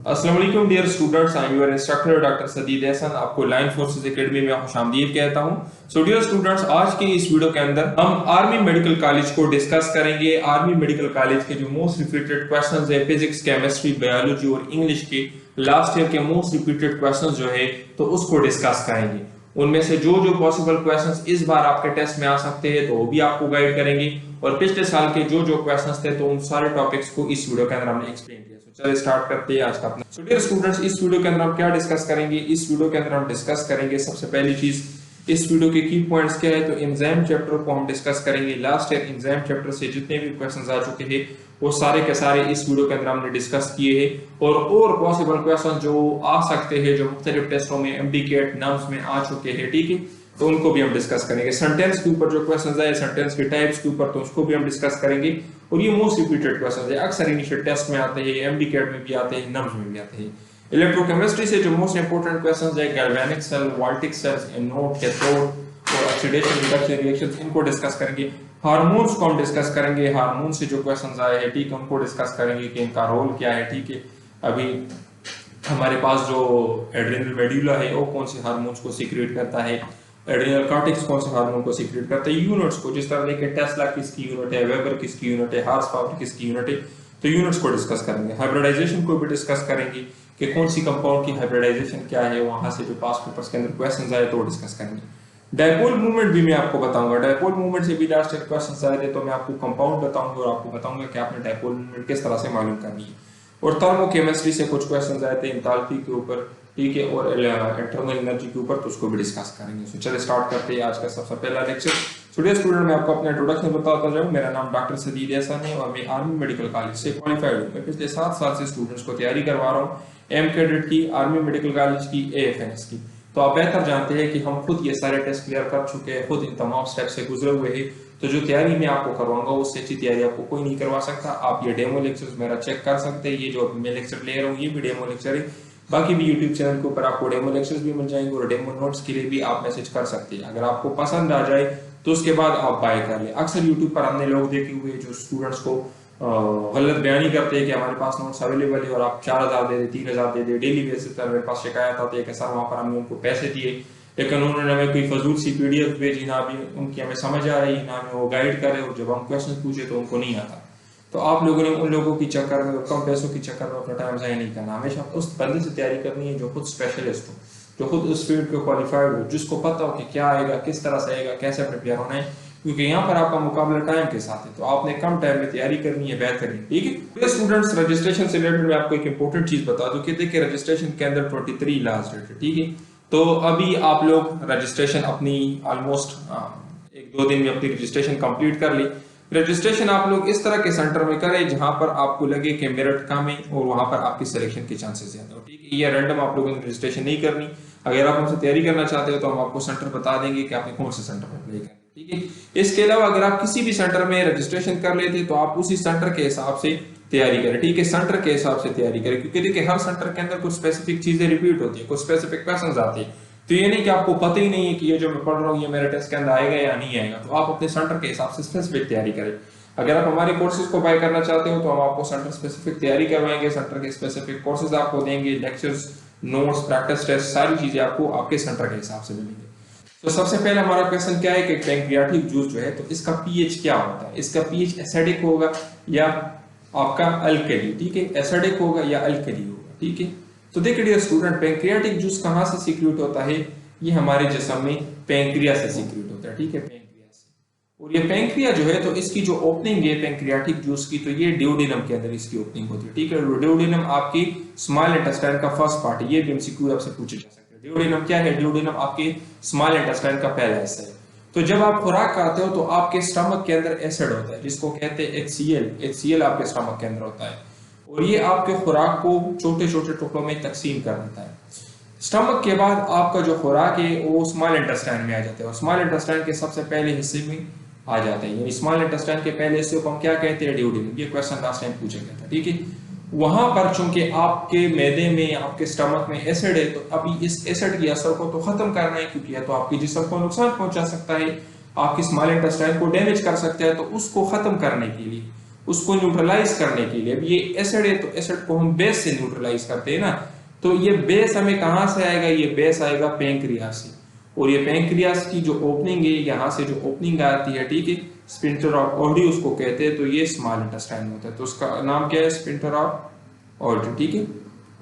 अस्सलाम वालेकुम dear students, I am your instructor doctor Sadid Ehsan. आपको लाइन फोर्सेस एकेडमी में खुशामदीद कहता हूं। सो डियर स्टूडेंट्स, आज के इस वीडियो के अंदर हम आर्मी मेडिकल कॉलेज को डिस्कस करेंगे। आर्मी मेडिकल कॉलेज के जो मोस्ट रिपीटेड क्वेश्चंस है फिजिक्स, केमिस्ट्री, बायोलॉजी और इंग्लिश के लास्ट ईयर के मोस्ट रिपीटेड क्वेश्चंस जो है तो उसको डिस्कस करेंगे। उनमें से जो जो पॉसिबल क्वेश्चंस इस बार आपके टेस्ट में आ सकते हैं तो वो भी आपको गाइड करेंगे, और पिछले साल के जो जो क्वेश्चंस थे तो उन सारे टॉपिक्स को इस वीडियो के अंदर हमने एक्सप्लेन किया। सो चलिए स्टार्ट करते हैं आज का अपना। सो डियर स्टूडेंट्स, इस वीडियो के अंदर हम क्या डिस्कस करेंगे? इस वीडियो के अंदर हम डिस्कस करेंगे सबसे पहली चीज, इस वीडियो के की पॉइंट्स क्या है, तो एग्जाम चैप्टर को हम डिस्कस करेंगे। लास्ट ईयर एग्जाम चैप्टर से जितने भी क्वेश्चंस आ चुके हैं वो सारे के सारे इस वीडियो के अंदर हमने डिस्कस किए हैं, और पॉसिबल क्वेश्चन जो आ सकते हैं जो मुख्तलिफ टेस्टों में, एमडीकेट, नम्स में आ चुके हैं, ठीक है, तो उनको भी हम डिस्कस करेंगे। सेंटेंस के ऊपर जो क्वेश्चंस आए, सेंटेंस के टाइप्स के ऊपर, तो उसको भी हम डिस्कस करेंगे। और ये मोस्ट रिपीटेड क्वेश्चंस है, अक्सर इनिशियल टेस्ट में आते हैं, एमडीकेट में भी आते हैं, नम्स में भी आते हैं। इलेक्ट्रोकेमिस्ट्री से जो मोस्ट इंपोर्टेंट क्वेश्चंस है, galvanic cell, voltaic cells, anode, cathode और ऑक्सीडेशन रिडक्शन रिएक्शंस, इनको डिस्कस करेंगे। हार्मोन्स को हम डिस्कस करेंगे, हार्मोन से जो क्वेश्चंस आए हैं, ठीक है, उनको डिस्कस करेंगे कि इनका रोल क्या है, ठीक है। अभी हमारे पास जो एड्रेनल मेड्यूला है वो कौन से हार्मोन्स को सीक्रेट करता है, एड्रेनल कॉर्टेक्स कौन से हार्मोन को सीक्रेट करता है, यूनिट्स को, जिस तरह के टेस्ला किसकी यूनिट है, वेबर किसकी यूनिट है, हॉर्स पावर किसकी यूनिट है, तो यूनिट्स को डिस्कस करेंगे। हाइब्रिडाइजेशन को भी डिस्कस करेंगे कि कौन सी कंपाउंड की हाइब्रिडाइजेशन क्या है, वहां से जो पास पेपर्स के अंदर क्वेश्चंस आए तो डिस्कस करेंगे। डायपोल मूवमेंट भी मैं आपको बताऊंगा, डायपोल मूवमेंट से भी लास्ट ईयर क्वेश्चंस आए थे, तो मैं आपको कंपाउंड बताऊंगा और आपको बताऊंगा कि आपने डायपोल मूवमेंट किस तरह से मालूम करनी है। और थर्मोकेमिस्ट्री से कुछ क्वेश्चंस आए थे एंथैल्पी के ऊपर, ठीक है, और इंटरनल एनर्जी के ऊपर, तो उसको भी डिस्कस करेंगे। सो चलिए स्टार्ट करते हैं आज का सबसे पहला लेक्चर। स्टूडियो स्टूडेंट, मैं आपको अपना इंट्रोडक्शन बताता जाऊं। मेरा नाम डॉक्टर सदीद एहसन है और मैं आर्मी मेडिकल कॉलेज से क्वालिफाइड हूं। मैं पिछले 7 साल से स्टूडेंट्स को तैयारी करवा रहा हूं, एम कैडेट की, आर्मी मेडिकल कॉलेज की, एएफएनएस की। तो आप बेहतर जानते हैं कि हम खुद ये सारे टेस्ट क्लियर कर चुके हैं, खुद इन तमाम स्टेप से गुजरे हुए हैं। तो जो तैयारी मैं आपको करवाऊंगा उससे अच्छी तैयारी आपको कोई नहीं करवा सकता। आप ये डेमो लेक्चर्स मेरा चेक कर सकते हैं। ये जो मैं लेक्चर ले रहा हूँ ये भी डेमो लेक्चर है। बाकी भी यूट्यूब चैनल के ऊपर आपको डेमो लेक्चर्स भी मिल जाएंगे, और डेमो नोट्स के लिए भी आप मैसेज कर सकते हैं। अगर आपको पसंद आ जाए तो उसके बाद आप बाय कर लें। अक्सर यूट्यूब पर हमने लोग देखे हुए जो स्टूडेंट्स को गलत बयानी करते हैं कि हमारे पास नोट्स अवेलेबल है और आप 4000 दे दे, 3000 दे दे, डेली बेसिस पर मेरे पास शिकायत आती है कि सर वहां पर हमने उनको पैसे दिए लेकिन उन्होंने हमें कोई फजूल सी पीडीएफ भेजी, ना भी उनकी हमें समझ आ रही, ना हमें वो गाइड करे, और जब हम क्वेश्चन पूछे तो उनको नहीं आता। तो आप लोगों ने उन लोगों की चक्कर में, कम पैसों की चक्कर में अपना टाइम ज़ाया नहीं करना। हमेशा उस बंदे से तैयारी करनी है जो खुद स्पेशलिस्ट हो, जो खुद उस फील्ड को क्वालिफाइड हो, जिसको पता हो कि क्या आएगा, किस तरह से आएगा, कैसे प्रिपेयर होना है, क्योंकि यहाँ पर आपका मुकाबला टाइम के साथ है। तो आपने कम टाइम में तैयारी करनी है, बेहतरीन, ठीक है। स्टूडेंट्स, रजिस्ट्रेशन से रिलेटेड मैं आपको एक इंपॉर्टेंट चीज बता दूं कि देखिए रजिस्ट्रेशन के अंदर 23 लास्ट डेट है, ठीक है। तो अभी आप लोग रजिस्ट्रेशन अपनी ऑलमोस्ट 1-2 दिन में अपनी रजिस्ट्रेशन कंप्लीट कर ली। रजिस्ट्रेशन आप लोग इस तरह के सेंटर में करें जहां पर आपको लगे कि मेरिट कम है और वहां पर आपकी सिलेक्शन के चांसेस ज्यादा हो, ठीक है। ये रैंडम आप लोगों ने रजिस्ट्रेशन नहीं करनी। अगर आप हमसे तैयारी करना चाहते हो तो हम आपको सेंटर बता देंगे कि आपने कौन से सेंटर पर अप्लाई करना, ठीक है। इसके अलावा अगर आप किसी भी सेंटर में रजिस्ट्रेशन कर लेते तो आप उसी सेंटर के हिसाब से तैयारी करें, ठीक है। सेंटर के हिसाब से तैयारी करें, क्योंकि देखिए हर सेंटर के अंदर कुछ स्पेसिफिक चीजें रिपीट होती है, कुछ स्पेसिफिक क्वेश्चंस आते हैं। तो ये नहीं कि आपको पता ही नहीं है कि ये जो मैं पढ़ रहा हूँ ये मेरे टेस्ट के अंदर आएगा या नहीं आएगा। तो आप अपने सेंटर के हिसाब से स्पेसिफिक तैयारी करें। अगर आप हमारे कोर्सेज को बाय करना चाहते हो तो हम आपको सेंटर स्पेसिफिक तैयारी करवाएंगे, सेंटर के स्पेसिफिक कोर्सेज आपको देंगे, लेक्चर्स, नोट्स, प्रैक्टिस टेस्ट, सारी चीजें आपको आपके सेंटर के हिसाब से मिलेंगे। तो सबसे पहले हमारा क्वेश्चन क्या है कि पैंक्रियाटिक जूस जो है तो इसका पीएच क्या होता है? इसका पीएच एसिडिक होगा या आपका अल्कली, ठीक है, एसिडिक होगा या अल्कली होगा, ठीक है। तो देखिए डियर स्टूडेंट, पैंक्रियाटिक जूस कहां से सीक्रेट होता है? ये हमारे जिस्म में पैंक्रिया से सीक्रेट होता है, ठीक है, पैंक्रिया से। और ये पैंक्रिया जो है तो इसकी जो ओपनिंग है पैंक्रियाटिक जूस की, तो ये ड्यूडेनम के अंदर इसकी ओपनिंग होती है, ठीक है। ड्यूडेनम आपकी स्मॉल इंटेस्टाइन का फर्स्ट पार्ट है, ये भी एमसीक्यू आपसे पूछे जा सकते हैं। ड्यूडेनम क्या है? ड्यूडेनम आपके स्मॉल इंटेस्टाइन का पहला हिस्सा है। तो जब आप खुराक खाते हो तो आपके स्टमक के अंदर एसिड होता है जिसको कहते हैं HCl आपके स्टमक के अंदर होता है, और ये आपके खुराक को छोटे छोटे टुकड़ों में तकसीम कर देता है। स्टमक के बाद आपका जो खुराक है वो स्मॉल इंटेस्टाइन में आ जाता है, और स्मॉल इंटेस्टाइन के सबसे पहले हिस्से में आ जाते हैं, यानी स्मॉल इंटेस्टाइन के पहले हिस्से को हम क्या कहते हैं? ड्यूडेनम। ये क्वेश्चन लास्ट टाइम पूछा गया था, ठीक है। वहां पर चूंकि आपके मैदे में, आपके स्टमक में एसिड है, तो अभी इस एसिड की असर को तो खत्म करना है, क्योंकि या तो आपके जिस्म को नुकसान पहुंचा सकता है, आपकी स्मॉल इंटेस्टाइन को डैमेज कर सकता है। तो उसको खत्म करने के लिए उसको न्यूट्रलाइज करने के लिए। अब ये एसिड है तो एसिड को हम बेस से न्यूट्रलाइज करते हैं ना, तो ये बेस हमें कहां से आएगा, ये बेस आएगा पेंक्रियास से। और ये पेंक्रियास की जो ओपनिंग है, यहाँ से जो ओपनिंग आती है, ठीक है, स्फिंक्टर ऑफ ऑडी उसको कहते हैं, तो ये स्मॉल इंटेस्टाइन होता है, तो उसका नाम क्या है, स्फिंक्टर ऑफ ऑडी, ठीक है।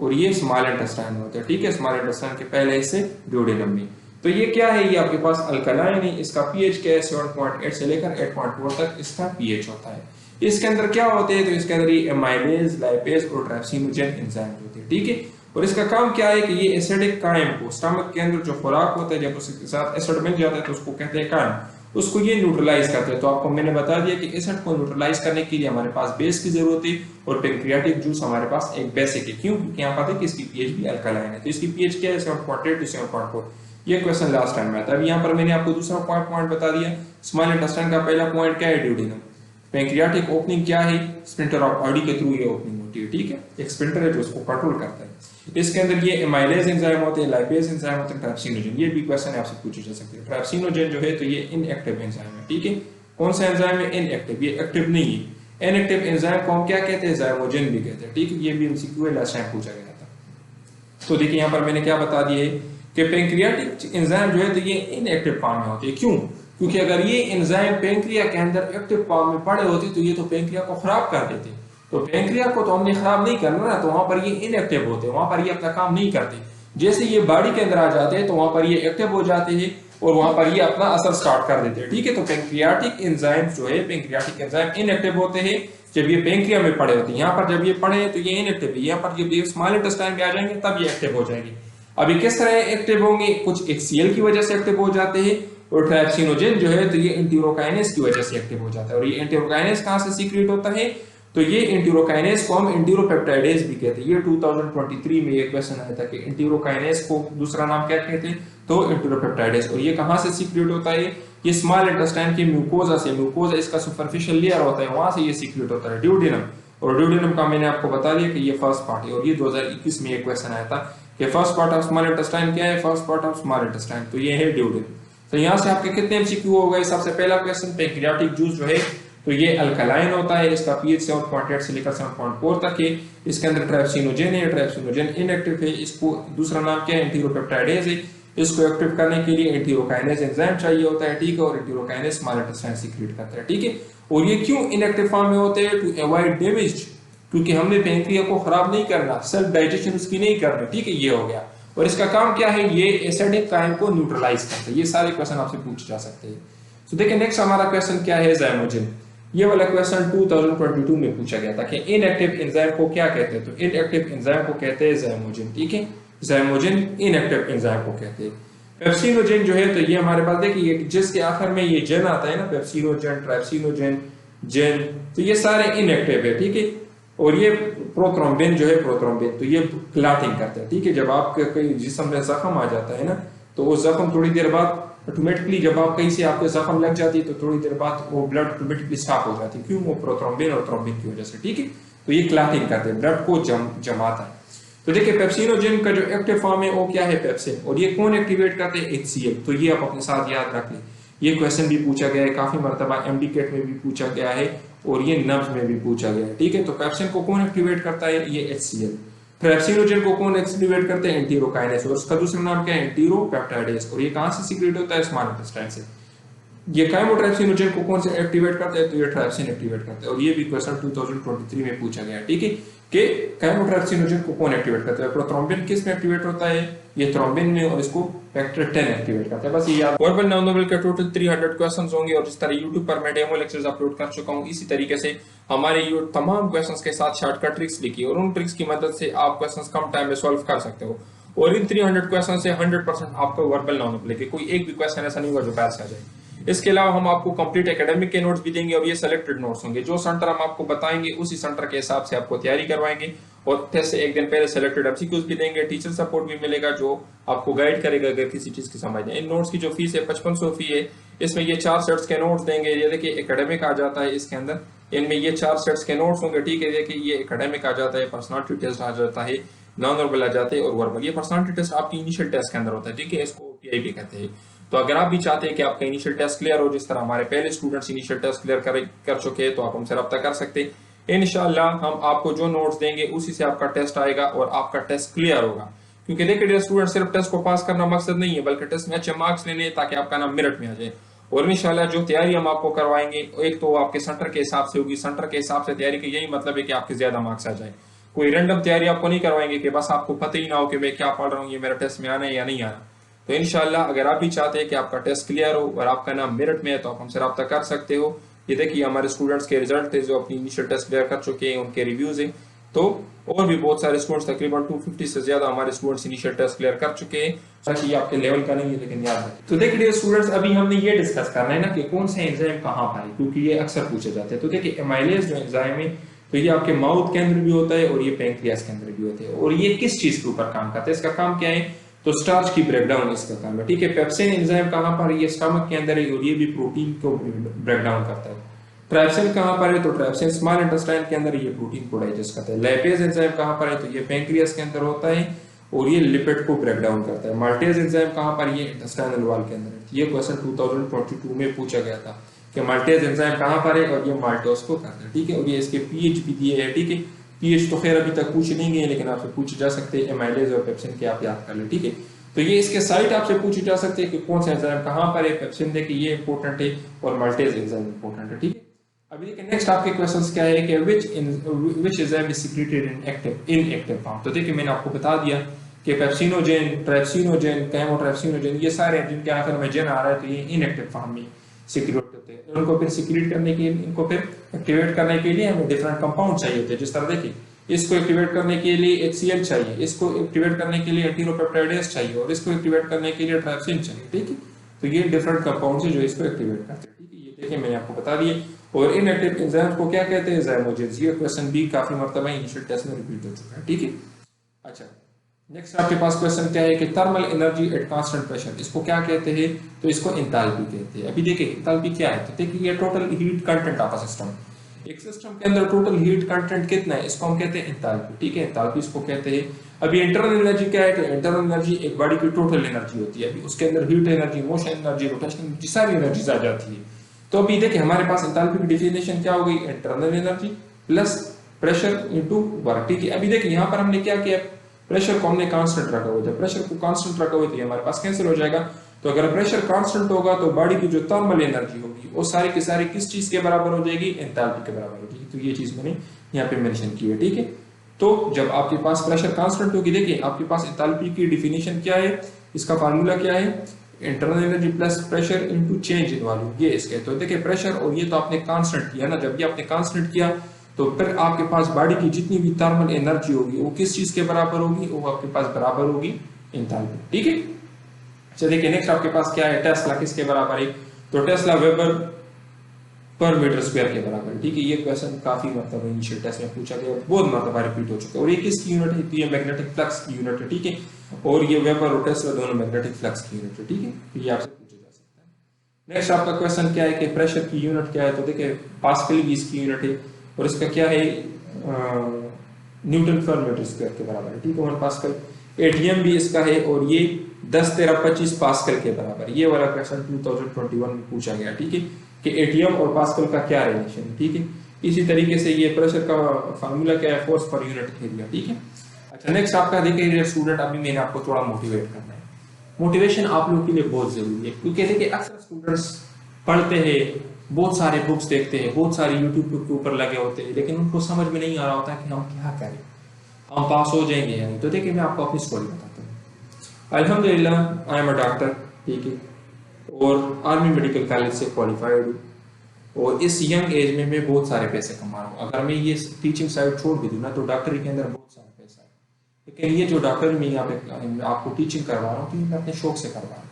और ये स्मॉल इंटेस्टाइन होता है, ठीक है, स्मॉल इंटेस्टाइन के पहले हिस्से ड्यूडेनम में। तो ये क्या है, ये आपके पास अल्कलाइन है, इसका पीएच क्या है, 7.8 से लेकर 8.4 तक इसका पीएच होता है। इसके अंदर क्या होते हैं, तो इसके अंदर ये एमाइलेज, लाइपेज और ट्राइप्सिनोजेन एंजाइम होते हैं, ठीक है। और इसका काम क्या है कि ये एसिडिक कायम को, स्टमक के अंदर जो खुराक होता है, जब उसके साथ एसिड मिल जाता है तो उसको कहते हैं कायम, उसको ये न्यूट्रलाइज करते हैं। तो आपको मैंने बता दिया कि एसिड को न्यूट्रलाइज करने के लिए हमारे पास बेस की जरूरत है, और पेंक्रियाटिक जूस हमारे पास एक बेसिक है। क्यों? क्योंकि यहाँ पता है कि इसकी पीएच भी अल्कलाइन है, तो इसकी पीएच क्या है, 7.8 to 7.4। ये क्वेश्चन लास्ट टाइम में था। अब यहाँ पर मैंने आपको दूसरा पॉइंट बता दिया, स्मॉल इंटेस्टाइन का पहला पॉइंट क्या है, ड्यूडेनम। पेंक्रियाटिक ओपनिंग क्या है, स्फिंक्टर ऑफ ऑडी के थ्रू ये ओपनिंग होती है, ठीक है, एक स्फिंक्टर है जो उसको कंट्रोल करता है। इसके अंदर ये एमाइलेज एंजाइम होते हैं, लाइपेज एंजाइम होते हैं, ट्राइप्सिनोजेन, ये भी क्वेश्चन आपसे पूछे जा सकते हैं। ट्राइप्सिनोजेन जो है तो ये इनएक्टिव एंजाइम है, ठीक है। कौन सा एंजाइम है, इनएक्टिव, ये एक्टिव नहीं है। इनएक्टिव एंजाइम को हम क्या कहते हैं, ज़ाइमोजेन भी कहते हैं, ठीक है। ये भी एमसीक्यू लास्ट टाइम पूछा गया था। तो देखिए यहाँ पर मैंने क्या बता दिया है कि पेंक्रियाटिक एंजाइम जो है तो ये इनएक्टिव फॉर्म में होते हैं। क्यों? क्योंकि अगर ये एंजाइम पेंक्रिया के अंदर एक्टिव फॉर्म में पड़े होते तो ये तो पेंक्रिया को खराब कर देते, तो पेंक्रिया को तो हमने खराब नहीं करना ना, तो वहां पर ये इनएक्टिव होते हैं, वहां पर ये अपना काम नहीं करते। जैसे ये बॉडी के अंदर आ जाते हैं तो वहां पर ये एक्टिव हो जाते हैं और वहां पर ये अपना असर स्टार्ट कर देते हैं, ठीक है। तो पेंक्रियाटिक एंजाइम जो है, पेंक्रियाटिक एंजाइम इनएक्टिव होते हैं जब ये पेंक्रिया में पड़े होते हैं। यहाँ पर जब ये पड़े हैं तो ये इनएक्टिव है, यहाँ पर जब ये स्मॉल इंटेस्टाइन में आ जाएंगे तब ये एक्टिव हो जाएंगे। अभी किस तरह एक्टिव होंगे, कुछ HCl की वजह से एक्टिव हो जाते हैं, और ट्राइप्सिनोजेन जो है तो ये एंटीरोकाइनेज की वजह से एक्टिव हो जाता है। और ये एंटीरोकाइनेज कहां से सीक्रेट होता है, तो ये एंटीरोकाइनेज को हम एंटीरोपेप्टाइडेज भी कहते हैं। ये 2023 में ये क्वेश्चन आया था कि एंटीरोकाइनेज को दूसरा नाम क्या कहते हैं, तो एंटीरोपेप्टाइडेज। और ये कहां से सीक्रेट होता है, ये स्मॉल इंटेस्टाइन के म्यूकोजा से, म्यूकोजा इसका सुपरफिशियल लेयर होता है, वहां से ये सीक्रेट होता है, ड्यूडेनम। और ड्यूडेनम का मैंने आपको बता दिया कि ये फर्स्ट पार्ट है, और ये 2021 में ये क्वेश्चन आया था कि first part of small intestine क्या है, first part of small intestine, तो ये है ड्यूडेनम। तो यहाँ से आपके कितने एमसीक्यू हो गए, सबसे पहला क्वेश्चन, पेंक्रियाटिक जूस जो है तो ये अल्कलाइन होता है, इसका पीएच 7.8 से लेकर 7.4 तक है। इसके अंदर ट्राइप्सिनोजेन है, ट्राइप्सिनोजेन इनएक्टिव है, इसको दूसरा नाम क्या है, एंटीरोपेप्टाइडेज है। इसको एक्टिव करने के लिए एंटीरोकाइनेज एंजाइम चाहिए होता है, ठीक है, और एंटीरोकाइनेज स्मॉल इंटेस्टाइन सीक्रेट करता है, ठीक है। और ये क्यों इनएक्टिव फॉर्म में होते हैं, टू अवॉइड डैमेज, क्योंकि हमने पेंक्रिया को खराब नहीं करना, सेल्फ डाइजेशन उसकी नहीं करनी, ठीक है, ये हो गया। और इसका काम क्या है, ये एसिडिक कायम को न्यूट्रलाइज करता है। ये सारे क्वेश्चन आपसे पूछे जा सकते हैं। तो देखिए नेक्स्ट हमारा क्वेश्चन क्या है, ज़ाइमोजेन। ये वाला क्वेश्चन 2022 में पूछा गया था कि इनएक्टिव एंजाइम को क्या कहते हैं, तो इनएक्टिव एंजाइम को कहते हैं ज़ाइमोजेन, ठीक है। ज़ाइमोजेन इनएक्टिव एंजाइम को कहते हैं। पेप्सिनोजेन जो है तो ये हमारे पास देखिए जिसके आखिर में ये जेन आता है ना, पेप्सिनोजेन, ट्राइप्सिनोजेन, जेन, तो ये सारे इनएक्टिव है, ठीक है। और ये प्रोथ्रोम्बिन जो है, प्रोथ्रोम्बिन तो ये क्लॉटिंग करता है, ठीक है। जब आपके कोई जिस्म में जख्म आ जाता है ना, तो वो जख्म थोड़ी देर बाद ऑटोमेटिकली, जब आप कहीं से आपके जख्म लग जाती है तो थोड़ी देर बाद वो ब्लड ऑटोमेटिकली स्टॉप हो जाती है। क्यों? वो प्रोथ्रोम्बिन और थ्रोम्बिन की वजह से, ठीक है। तो ये क्लॉटिंग करते हैं, ब्लड को जमाता है। तो देखिए पेप्सिनोजेन का जो एक्टिव फॉर्म है वो क्या है, पेप्सिन। और ये कौन एक्टिवेट करते हैं, HCl। तो ये आप अपने साथ याद रख लें, ये क्वेश्चन भी पूछा गया है काफी मरतबा, MDCAT में भी पूछा गया है और ये नब्ज में भी पूछा गया है, ठीक है। तो पेप्सिन को कौन एक्टिवेट करता है, ये HCl। ट्राइप्सिनोजेन को कौन एक्टिवेट करते हैं, एंटीरोकाइनेज, और उसका दूसरा नाम क्या है, एंटीरोपेप्टाइडेज। और ये कहां से सीक्रेट होता है, स्मॉल इंटेस्टाइन से। ये काइमोट्राइप्सिनोजेन को कौन से एक्टिवेट करते हैं, तो ये ट्राइप्सिन एक्टिवेट करते हैं। और ये भी क्वेश्चन 2023 में पूछा गया, ठीक है, कि काइमोट्राइप्सिनोजेन को कौन एक्टिवेट करता है। प्रोथ्रोम्बिन किस में एक्टिवेट होता है, ये थ्रोम्बिन में, और इसको फैक्टर 10 एक्टिवेट करता है। बस ये याद। वर्बल नॉन वर्बल के टोटल 300 क्वेश्चंस होंगे, और इस तरह YouTube पर मैं डेमो लेक्चर्स अपलोड कर चुका हूं। इसी तरीके से हमारे तमाम क्वेश्चंस के साथ शॉर्टकट ट्रिक्स लिखी, और उन ट्रिक्स की मदद से आप क्वेश्चंस कम टाइम में सॉल्व कर सकते हो। और इन 300 क्वेश्चन से 100% आपको वर्बल नॉन वर्बल के कोई एक भी क्वेश्चन ऐसा नहीं होगा जो पैर से आ जाए। इसके अलावा हम आपको कंप्लीट एकेडमिक के नोट्स भी देंगे, और ये सिलेक्टेड नोट्स होंगे। जो सेंटर हम आपको बताएंगे उसी सेंटर के हिसाब से आपको तैयारी करवाएंगे, और टेस्ट से एक दिन पहले सिलेक्टेड एमसीक्यूज भी देंगे। टीचर सपोर्ट भी मिलेगा जो आपको गाइड करेगा अगर किसी चीज की समझ नहीं। इन नोट्स की जो फीस है 5500 फी है। इसमें ये 4 सेट्स के नोट्स देंगे। ये देखिए एकेडमिक आ जाता है इसके अंदर, इनमें ये 4 सेट्स के नोट्स होंगे, ठीक है। देखिए ये एकेडमिक आ जाता है, पर्सनालिटी टेस्ट आ जाता है, नॉन वर्बल आ जाते हैं, और वर्बल। ये पर्सनालिटी टेस्ट आपकी इनिशियल टेस्ट के अंदर होता है, ठीक है, इसको OTI भी कहते हैं। तो अगर आप भी चाहते हैं कि आपका इनिशियल टेस्ट क्लियर हो, जिस तरह हमारे पहले स्टूडेंट्स इनिशियल टेस्ट क्लियर कर चुके हैं, तो आप हमसे रब्ता कर सकते हैं। इंशाल्लाह हम आपको जो नोट्स देंगे उसी से आपका टेस्ट आएगा और आपका टेस्ट क्लियर होगा। क्योंकि देखिए स्टूडेंट, सिर्फ टेस्ट को पास करना मकसद नहीं है, बल्कि टेस्ट में अच्छे मार्क्स लेने ताकि आपका नाम मेरिट में आ जाए। और इंशाल्लाह जो तैयारी हम आपको करवाएंगे, एक तो आपके सेंटर के हिसाब से होगी। सेंटर के हिसाब से तैयारी का यही मतलब है कि आपके ज्यादा मार्क्स आ जाए। कोई रैंडम तैयारी आपको नहीं करवाएंगे कि बस आपको पता ही ना हो कि मैं क्या पढ़ रहा हूँ, ये मेरा टेस्ट में आना है या नहीं आना। तो इंशाल्लाह अगर आप भी चाहते हैं कि आपका टेस्ट क्लियर हो और आपका नाम मेरिट में है, तो आप हमसे रब्ता कर सकते हो। ये देखिए हमारे स्टूडेंट्स के रिजल्ट थे जो अपनी इनिशियल टेस्ट क्लियर कर चुके हैं, उनके रिव्यूज हैं। तो और भी बहुत सारे स्टूडेंट्स, तकरीबन 250 से ज्यादा हमारे स्टूडेंट्स इनिशियल टेस्ट क्लियर कर चुके हैं। ताकि ये आपके लेवल का नहीं है, लेकिन याद है। तो देखिए स्टूडेंट्स, अभी हमने ये डिस्कस करना है ना कि कौन से एंजाइम कहाँ पर है, क्योंकि ये अक्सर पूछे जाते हैं। तो देखिए एमाइलेज जो एंजाइम है, तो ये आपके माउथ के अंदर भी होता है और ये पैंक्रियास के अंदर भी होते हैं। और ये किस चीज के ऊपर काम करता है, इसका काम क्या है, तो स्टार्च की ब्रेकडाउन इसका काम है। ठीक है, पेप्सिन एंजाइम कहाँ पर है, ये स्टमक के अंदर है और ये भी प्रोटीन को ब्रेकडाउन करता है। ट्राइप्सिन कहाँ पर है, तो ट्राइप्सिन स्मॉल इंटेस्टाइन के अंदर, ये प्रोटीन को डाइजेस्ट करता है। लैपेज एंजाइम कहाँ पर है, तो ये पैंक्रियास के अंदर होता है और ये लिपिड को ब्रेक डाउन करता है। माल्टेज एंजाइम कहाँ पर, ये इंटेस्टाइनल वॉल के अंदर है। ये क्वेश्चन 2022 में पूछा गया था कि माल्टेज एंजाइम कहाँ पर है और ये माल्टोज को करता है। ठीक है, और ये इसके पीएच भी दिए है। ठीक है, पीएच तो खैर अभी तक पूछ नहीं गए, लेकिन आपसे पूछे जा सकते हैं एमाइलेज और पेप्सिन के, आप याद कर लें। ठीक है, तो ये इसके साइट आपसे पूछे जा सकते हैं कि कौन सा एंजाइम कहाँ पर है। पेप्सिन देखिए ये इंपॉर्टेंट है और माल्टेज एंजाइम इंपॉर्टेंट है। ठीक है, अभी देखिए नेक्स्ट आपके क्वेश्चंस क्या है कि which enzyme is secreted in active form। तो देखिए मैंने आपको बता दिया कि पेप्सिनोजेन, ट्राइप्सिनोजेन, कैमोट्राइप्सिनोजेन, ये सारे जिनके आखिर में जेन आ रहा है, तो ये इनएक्टिव फॉर्म में सीक्रेट होते हैं। उनको फिर सीक्रेट करने के लिए, इनको फिर एक्टिवेट करने के लिए हमें डिफरेंट कंपाउंड चाहिए होते हैं। जिस तरह देखिए इसको एक्टिवेट करने के लिए HCl चाहिए, इसको एक्टिवेट करने के लिए एंटीरोपेप्टाइडेज चाहिए और इसको एक्टिवेट करने के लिए ट्राइप्सिन चाहिए। ठीक है, तो ये डिफरेंट कंपाउंड्स है जो इसको एक्टिवेट करते हैं। ठीक है, ये देखिए मैंने आपको बता दिए। और इनएक्टिव एंजाइम्स को क्या कहते हैं, ज़ाइमोजेन्स। ये क्वेश्चन भी काफी मर्तबा इनिशियल टेस्ट में रिपीट हो चुका है। ठीक है, अच्छा नेक्स्ट आपके पास क्वेश्चन क्या है कि thermal energy at constant pressure, इसको क्या कहते हैं, तो इसको एंथैल्पी कहते हैं। अभी देखिए एंथैल्पी क्या है, तो देखिए ये total heat content of a system. एक सिस्टम के अंदर टोटल हीट कंटेंट कितना है, इसको हम कहते हैं एंथैल्पी। ठीक है, एंथैल्पी इसको कहते हैं। अभी इंटरनल एनर्जी क्या है, कि इंटरनल एनर्जी एक बॉडी की टोटल एनर्जी होती है। अभी उसके अंदर heat energy, motion energy, rotation energy, सारी एनर्जीज आ जाती है। तो अभी देखिए हमारे पास एंथैल्पी की डेफिनेशन क्या हो गई, internal energy plus pressure into work. ठीक है, अभी देखिए यहाँ पर हमने क्या किया, प्रेशर को हमने कांस्टेंट रखा हुआ था। प्रेशर को कांस्टेंट रखा हुआ तो ये हमारे पास कैंसिल हो जाएगा। तो अगर प्रेशर कांस्टेंट होगा तो बॉडी की जो थर्मल एनर्जी होगी वो सारी की सारी किस चीज के बराबर हो जाएगी, एंथैल्पी के बराबर हो जाएगी। तो ये चीज मैंने यहाँ पे मेंशन की है। ठीक है, तो जब आपके पास प्रेशर कांस्टेंट होगी, देखिए आपके पास एंथैल्पी की डेफिनेशन क्या है, इसका फार्मूला क्या है, internal energy plus pressure into change in volume, ये इसके। तो देखिए प्रेशर और ये तो आपने कांस्टेंट किया ना, जब ये आपने कांस्टेंट किया तो फिर आपके पास बॉडी की जितनी भी थर्मल एनर्जी होगी वो किस चीज के बराबर होगी, वो आपके पास बराबर होगी एंथैल्पी। ठीक है, चलिए देखिए नेक्स्ट आपके पास क्या है, टेस्ला किसके बराबर है, तो टेस्ला वेबर पर मीटर स्क्वायर के बराबर है। ठीक है, ये क्वेश्चन काफी मतलब इनिशियल टेस्ट में पूछा गया, बहुत मरतबा रिपीट हो चुका है। और ये किसकी यूनिट है, तो ये मैग्नेटिक फ्लक्स की यूनिट है। ठीक है, और ये वेबर और टेस्ला दोनों मैग्नेटिक फ्लक्स की यूनिट है। ठीक है, तो ये आपसे पूछा जा सकता है। नेक्स्ट आपका क्वेश्चन क्या है कि प्रेशर की यूनिट क्या है, तो देखिए पास्कल भी इसकी यूनिट है और इसका क्या है, न्यूटन पर मीटर स्क्वायर के बराबर है। ठीक है, 1 पास्कल। एटीएम भी इसका है और ये 10 13 25 पास्कल के बराबर। ये वाला क्वेश्चन 2021 में पूछा गया। ठीक है, कि एटीएम और पास्कल का क्या रिलेशन है। ठीक है, इसी तरीके से ये प्रेशर का फार्मूला क्या है, फोर्स पर यूनिट एरिया। ठीक है, अच्छा नेक्स्ट आपका देखिए स्टूडेंट, अभी मैंने आपको थोड़ा मोटिवेट करना है। मोटिवेशन आप लोगों के लिए बहुत जरूरी है, क्योंकि देखिए अक्सर स्टूडेंट्स पढ़ते हैं, बहुत सारे बुक्स देखते हैं, बहुत सारे यूट्यूब के ऊपर लगे होते हैं, लेकिन उनको समझ में नहीं आ रहा होता कि हम क्या करें, हम पास हो जाएंगे या नहीं। तो देखिए मैं आपको अपनी स्टोरी बताता हूँ। अल्हम्दुलिल्लाह आई एम अ डॉक्टर। ठीक है, और आर्मी मेडिकल कॉलेज से क्वालिफाइड हूँ और इस यंग एज में मैं बहुत सारे पैसे कमा रहा हूँ। अगर मैं ये टीचिंग साइड छोड़ भी दूँ ना, तो डॉक्टरी के अंदर बहुत सारा पैसा है। लेकिन ये जो डॉक्टर मैं यहाँ पे आपको टीचिंग करवा रहा हूँ, तो मैं अपने शौक से करवा रहा हूँ।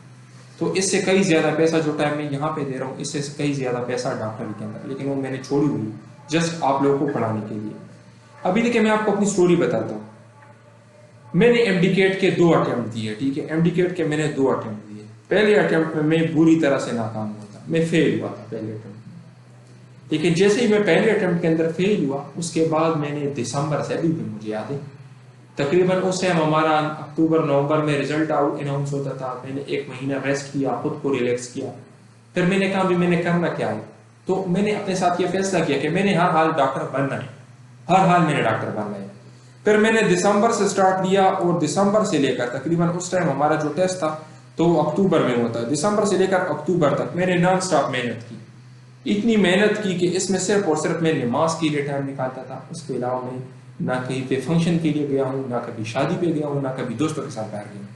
तो इससे कई ज्यादा पैसा जो टाइम मैं यहाँ पे दे रहा हूँ, इससे कई ज्यादा पैसा डॉक्टरी के अंदर, लेकिन वो मैंने छोड़ी हुई जस्ट आप लोगों को पढ़ाने के लिए। अभी देखिए मैं आपको अपनी स्टोरी बताता हूँ। मैंने एमडीकेट के 2 अटेम्प्ट दिए। ठीक है, एमडीकेट के मैंने 2 अटेम्प्ट दिए। पहले अटेम्प्ट में मैं बुरी तरह से नाकाम हुआ था, मैं फेल हुआ था पहले अटेम्प्ट में। लेकिन जैसे ही मैं पहले अटेम्प्ट के अंदर फेल हुआ, उसके बाद मैंने दिसंबर से, अभी भी मुझे याद है, तकरीबन उस टाइम हमारा अक्टूबर नवंबर में रिजल्ट आउट अनाउंस होता था। मैंने एक महीना रेस्ट किया, खुद को रिलैक्स किया। फिर मैंने कहा भी मैंने करना क्या है, तो मैंने अपने साथ ये फैसला किया कि मैंने हर हाल डॉक्टर बनना है, हर हाल मैंने डॉक्टर बनना है। फिर मैंने दिसंबर से स्टार्ट किया और दिसंबर से लेकर तकरीबन उस टाइम हमारा जो टेस्ट था तो अक्टूबर में होता है, दिसंबर से लेकर अक्टूबर तक मैंने नॉन स्टॉप मेहनत की। इतनी मेहनत की कि इसमें सिर्फ और सिर्फ मैं नमाज के लिए टाइम निकालता था। उसके अलावा मैं ना कहीं पे फंक्शन के लिए गया हूँ, ना कभी शादी पे गया हूँ, ना कभी दोस्तों के साथ बाहर गया हूँ।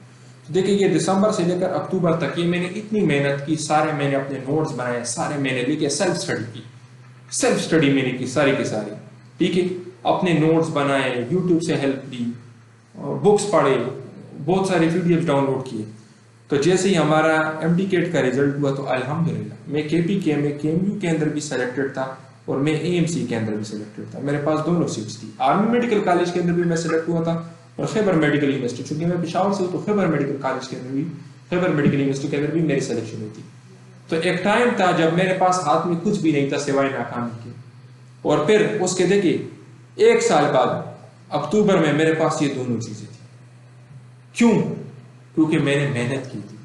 तो देखिए ये दिसंबर से लेकर अक्टूबर तक ये मैंने इतनी मेहनत की, सारे मैंने अपने नोट्स बनाए, सारे मैंने लेके सेल्फ स्टडी की, सेल्फ स्टडी मैंने की सारी की सारी, ठीक है। अपने नोट्स बनाए, यूट्यूब से हेल्प ली, बुक्स पढ़े, बहुत सारे पीडीएफ डाउनलोड किए। तो जैसे ही हमारा एमडीकेट का रिजल्ट हुआ तो अल्हम्दुलिल्लाह मैं केपीके में केएमयू के अंदर भी सेलेक्टेड था और मैं एएमसी के अंदर भी सिलेक्टेड था। मेरे पास दोनों सीट्स थी। आर्मी मेडिकल कॉलेज के अंदर भी मैं सिलेक्ट हुआ था और खैबर मेडिकल यूनिवर्सिटी, चूंकि मैं पेशावर से हूँ तो खैबर मेडिकल कॉलेज के अंदर भी, खैबर मेडिकल यूनिवर्सिटी के अंदर भी मेरी सिलेक्शन हुई थी। तो एक टाइम था जब मेरे पास हाथ में कुछ भी नहीं था सिवाय नाकामी के। और फिर उसके देखिए 1 साल बाद अक्टूबर में मेरे पास ये दोनों चीजें थी। क्यों? क्योंकि मैंने मेहनत की थी,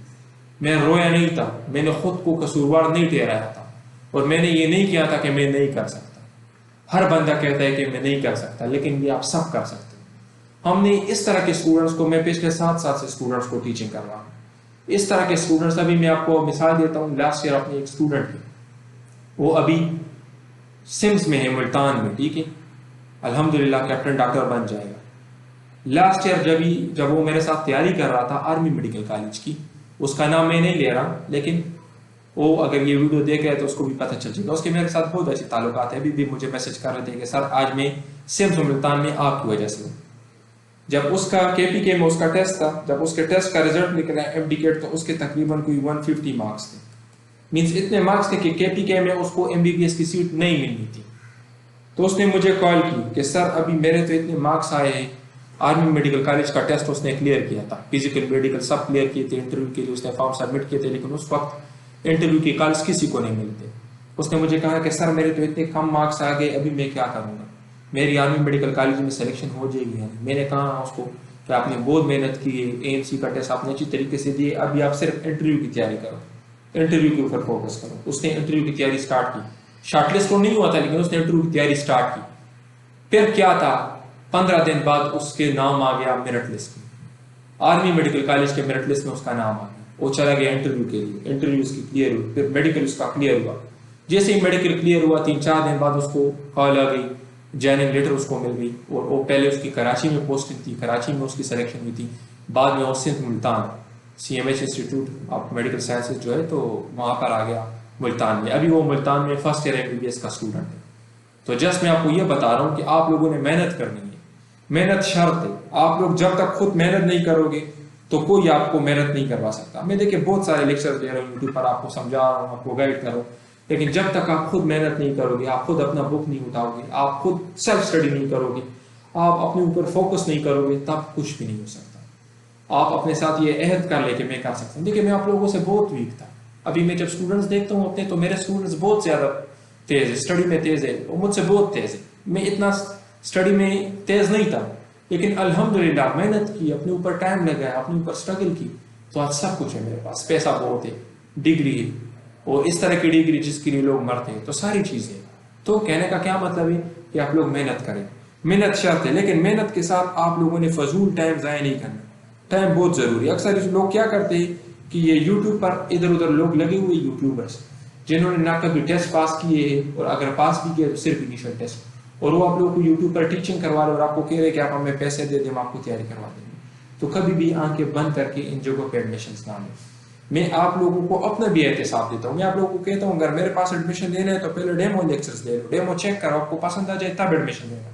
मैं रोया नहीं था, मैंने खुद को कसूरवार नहीं ठहराया था और मैंने ये नहीं किया था कि मैं नहीं कर सकता। हर बंदा कहता है कि मैं नहीं कर सकता, लेकिन ये आप सब कर सकते हो। हमने इस तरह के स्टूडेंट्स को, मैं पिछले 7 साल से स्टूडेंट्स को टीचिंग कर रहा हूँ, इस तरह के स्टूडेंट्स, अभी मैं आपको मिसाल देता हूँ। लास्ट ईयर अपने एक स्टूडेंट है, वो अभी सिम्स में है, मुल्तान में, ठीक है। अल्हम्दुलिल्लाह कैप्टन डॉक्टर बन जाएगा। लास्ट ईयर जब वो मेरे साथ तैयारी कर रहा था आर्मी मेडिकल कॉलेज की, उसका नाम मैं नहीं ले रहा, लेकिन वो अगर ये वीडियो देख रहे हैं तो उसको भी पता चल जाएगा। उसके मेरे साथ बहुत अच्छे ताल्लुकात है, अभी भी मुझे मैसेज कर रहे थे कि सर आज मैं सिम्स मुल्तान में आपकी वजह से हूँ। जब उसका केपीके में उसका टेस्ट था, जब उसके टेस्ट का रिजल्ट निकला एमडीकेट, तो उसके तकरीबन कोई 150 मार्क्स थे। मीन्स इतने मार्क्स थे कि केपीके में उसको एमबीबीएस की सीट नहीं मिलनी थी। तो उसने मुझे कॉल की कि सर अभी मेरे तो इतने मार्क्स आए हैं। आर्मी मेडिकल कॉलेज का टेस्ट उसने क्लियर किया था, फिजिकल मेडिकल सब क्लियर किए थे, इंटरव्यू के लिए उसने फॉर्म सबमिट किए थे, लेकिन उस वक्त इंटरव्यू के कॉल्स किसी को नहीं मिलते। उसने मुझे कहा कि सर मेरे तो इतने कम मार्क्स आ गए, अभी मैं क्या करूँगा, मेरी आर्मी मेडिकल कॉलेज में सिलेक्शन हो जाएगी या नहीं। मैंने कहा उसको कि आपने बहुत मेहनत की है, एएमसी का टेस्ट आपने अच्छी तरीके से दिए, अभी आप सिर्फ इंटरव्यू की तैयारी करो, इंटरव्यू के ऊपर फोकस करो। उसने इंटरव्यू की तैयारी स्टार्ट की, शॉर्टलिस्ट तो नहीं हुआ था, लेकिन उसने इंटरव्यू की तैयारी स्टार्ट की। फिर क्या था, 15 दिन बाद उसके नाम आ गया मेरिट लिस्ट में, आर्मी मेडिकल कॉलेज के मेरिट लिस्ट में उसका नाम आ गया। वो चला गया इंटरव्यू के लिए, इंटरव्यू उसकी क्लियर हुई, फिर मेडिकल उसका क्लियर हुआ। जैसे ही मेडिकल क्लियर हुआ 3-4 दिन बाद उसको कॉल आ गई, ज्वाइनिंग लेटर उसको मिल गई। और वो पहले उसकी कराची में पोस्टिंग थी, कराची में उसकी सिलेक्शन हुई थी, बाद में वो Sindh Multan CMH institute of medical sciences जो है तो वहाँ पर आ गया मुल्तान में। अभी वो मुल्तान में फर्स्ट ईयर MBBS का स्टूडेंट है। तो जस्ट मैं आपको ये बता रहा हूँ कि आप लोगों ने मेहनत करनी है, मेहनत शर्त है। आप लोग जब तक खुद मेहनत नहीं करोगे तो कोई आपको मेहनत नहीं करवा सकता। मैं देखिए बहुत सारे लेक्चर दे रहा हूँ यूट्यूब पर, आपको समझा रहा हूँ, आपको गाइड कर रहा हूँ, लेकिन जब तक आप खुद मेहनत नहीं करोगे, आप खुद अपना बुक नहीं उठाओगे, आप खुद सेल्फ स्टडी नहीं करोगे, आप अपने ऊपर फोकस नहीं करोगे, तब कुछ भी नहीं हो सकता। आप अपने साथ ये अहद कर ले कि मैं कर सकता हूँ। देखिए मैं आप लोगों से बहुत वीक था। अभी मैं जब स्टूडेंट्स देखता हूँ अपने, तो मेरे स्टूडेंट्स बहुत ज्यादा तेज है, स्टडी में तेज है, वो मुझसे बहुत तेज है। मैं इतना स्टडी में तेज नहीं था, लेकिन अल्हम्दुलिल्लाह मेहनत की, अपने ऊपर टाइम लगाया, अपने ऊपर स्ट्रगल की, तो आज सब कुछ है मेरे पास। पैसा बहुत है, डिग्री है, और इस तरह की डिग्री जिसके लिए लोग मरते हैं, तो सारी चीजें। तो कहने का क्या मतलब है कि आप लोग मेहनत करें, मेहनत शर्त है, लेकिन मेहनत के साथ आप लोगों ने फजूल टाइम जाया नहीं करना। टाइम बहुत जरूरी है। अक्सर लोग क्या करते हैं कि ये यूट्यूब पर इधर उधर लोग लगे हुए यूट्यूबर्स जिन्होंने ना कभी टेस्ट पास किए हैं, और अगर पास भी किए तो सिर्फ इनिशियल टेस्ट, और वो आप लोगों को यूट्यूब पर टीचिंग करवा रहे और आपको कह रहे कि आप हमें पैसे दे दें, हम आपको तैयारी करवा देंगे। तो कभी भी आंखें बंद करके इन जगहों पर एडमिशन ना लें। मैं आप लोगों को अपना भी एहतसाब देता हूँ। मैं आप लोगों को कहता हूँ अगर मेरे पास एडमिशन लेना है तो पहले डेमो लेक्चर्स ले लो, डेमो चेक करो, आपको पसंद आ जाए तब एडमिशन लेना।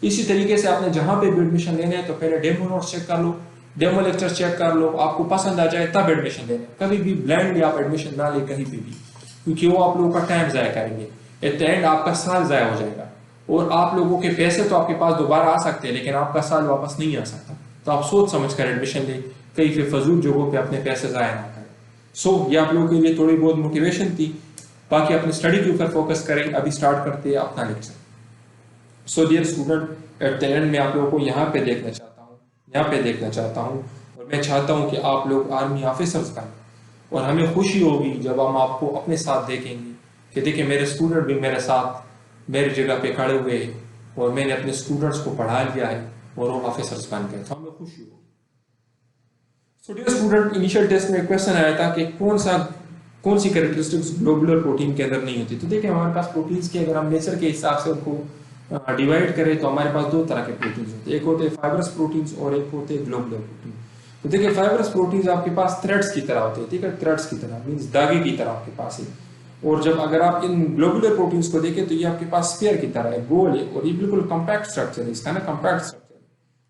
इसी तरीके से आपने जहाँ पे भी एडमिशन लेना है तो पहले डेमो नोट्स चेक कर लो, डेमो लेक्चर चेक कर लो, आपको पसंद आ जाए तब एडमिशन लेना। कभी भी ब्लाइंडली आप एडमिशन ना ले कहीं पे भी, क्योंकि वो आप लोगों का टाइम जाया करेंगे। एट द एंड आपका साल जाया हो जाएगा, और आप लोगों के पैसे तो आपके पास दोबारा आ सकते हैं, लेकिन आपका साल वापस नहीं आ सकता। तो आप सोच समझ कर एडमिशन लें, कहीं पे फजूल जगहों पे अपने पैसे जाया ना करें। सो ये आप लोगों के लिए थोड़ी बहुत मोटिवेशन थी। बाकी अपनी स्टडी के ऊपर फोकस करें। अभी स्टार्ट करते हैं अपना lecture. So dear student, at the end मैं आप लोगों को यहाँ पे देखना चाहता हूँ यहाँ पे देखना चाहता हूँ। और मैं चाहता हूँ कि आप लोग आर्मी ऑफिसर्स बनें, और हमें खुशी होगी जब हम आपको अपने साथ देखेंगे कि देखिए मेरे स्टूडेंट भी मेरे साथ मेरी जगह पे खड़े हुए हैं और मैंने अपने स्टूडेंट्स को पढ़ा लिया है और वो ऑफिसर्स बन गए, तो हमें खुशी होगी। So dear student, initial test में क्वेश्चन आया था कि कौन सी कैरेक्टरिस्टिक्स ग्लोबुलर प्रोटीन के अंदर नहीं होती। तो देखिए हमारे पास प्रोटीन्स के अगर हम नेचर के हिसाब से उनको डिवाइड करें तो हमारे पास दो तरह के प्रोटीन्स होते हैं, एक होते हैं फाइब्रस प्रोटीन्स और एक होते हैं ग्लोबुलर प्रोटीन। तो देखिए फाइब्रस प्रोटीन्स आपके पास थ्रेड्स की तरह होते हैं, ठीक है, थ्रेड्स की तरह मींस धागे की तरह आपके पास है। और जब अगर आप इन ग्लोबुलर प्रोटीन्स को देखें तो ये आपके पास स्फीयर की तरह है, गोल है, और ये बिल्कुल कॉम्पैक्ट स्ट्रक्चर है, इसका ना कॉम्पैक्ट स्ट्रक्चर है।